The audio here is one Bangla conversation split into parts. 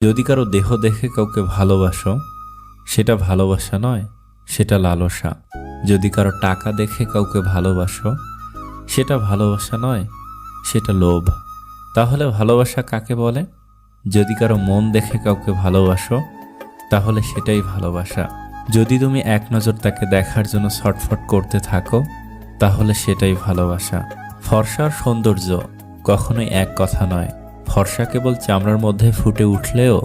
যদি কারো দেহ দেখে কাউকে ভালোবাসো, সেটা ভালোবাসা নয়, সেটা লালসা। যদি কারো টাকা দেখে কাউকে ভালোবাসো, সেটা ভালোবাসা নয়, সেটা লোভ। তাহলে ভালোবাসা কাকে বলে? যদি কারো মন দেখে কাউকে ভালোবাসো, তাহলে সেটাই ভালোবাসা। যদি তুমি এক নজর তাকে দেখার জন্য ছটফট করতে থাকো, তাহলে সেটাই ভালোবাসা। ফর্সা আর সৌন্দর্য কখনোই এক কথা নয়। ফর্সা কেবল চামড়ার মধ্যে ফুটে উঠলেও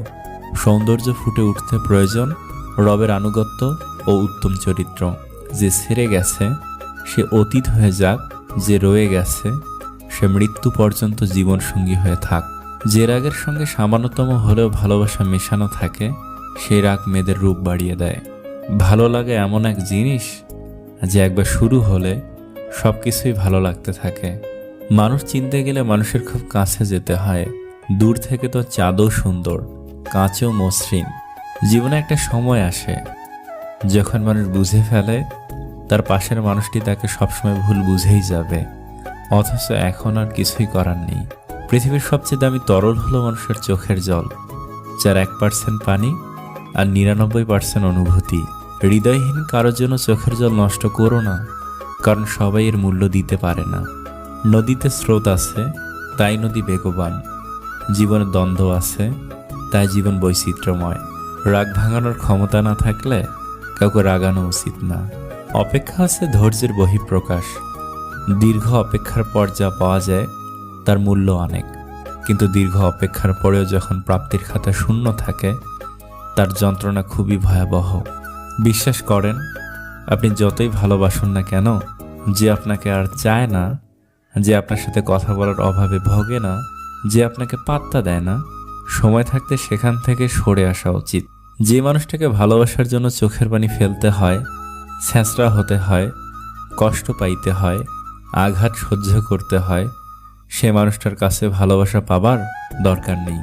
সৌন্দর্য ফুটে উঠতে প্রয়োজন রবের আনুগত্য ও উত্তম চরিত্র। যে ছেড়ে গেছে সে অতীত হয়ে যাক, যে রয়ে গেছে সে মৃত্যু পর্যন্ত জীবনসঙ্গী হয়ে থাক। যে রাগের সঙ্গে সামান্যতম হলেও ভালোবাসা মেশানো থাকে, সেই রাগ মেয়েদের রূপ বাড়িয়ে দেয়। ভালো লাগে এমন এক জিনিস যে একবার শুরু হলে সব কিছুই ভালো লাগতে থাকে। মানুষ চিনতে গেলে মানুষের খুব কাছে যেতে হয়। দূর থেকে তো চাঁদও সুন্দর, কাঁচও মসৃণ। জীবনে একটা সময় আসে যখন মানুষ বুঝে ফেলে তার পাশের মানুষটি তাকে সবসময় ভুল বুঝেই যাবে, অথচ এখন আর কিছুই করার নেই। পৃথিবীর সবচেয়ে দামি তরল হলো মানুষের চোখের জল, যার 1% পানি আর 99% অনুভূতি। হৃদয়হীন কারোর জন্য চোখের জল নষ্ট করো না, কারণ সবাই এর মূল্য দিতে পারে না। নদীতে স্রোত আছে, তাই নদী বেগবান। জীবনে দ্বন্দ্ব আছে, তাই জীবন বৈচিত্র্যময়। রাগ ভাঙানোর ক্ষমতা না থাকলে কাউকে রাগানো উচিত না। অপেক্ষা আছে ধৈর্যের বহিঃপ্রকাশ। দীর্ঘ অপেক্ষার পর যা পাওয়া যায় তার মূল্য অনেক, কিন্তু দীর্ঘ অপেক্ষার পরেও যখন প্রাপ্তির খাতা শূন্য থাকে, তার যন্ত্রণা খুবই ভয়াবহ। বিশ্বাস করেন, আপনি যতই ভালোবাসুন না কেন, যে আপনাকে আর চায় না, যে আপনার সাথে কথা বলার অভাবে ভোগে না, যে আপনাকে পাত্তা দেয় না, সময় থাকতে সেখান থেকে সরে আসা উচিত। যে মানুষটাকে ভালোবাসার জন্য চোখের পানি ফেলতে হয়, ছেঁচড়া হতে হয়, কষ্ট পাইতে হয়, আঘাত সহ্য করতে হয়, সে মানুষটার কাছে ভালোবাসা পাবার দরকার নেই।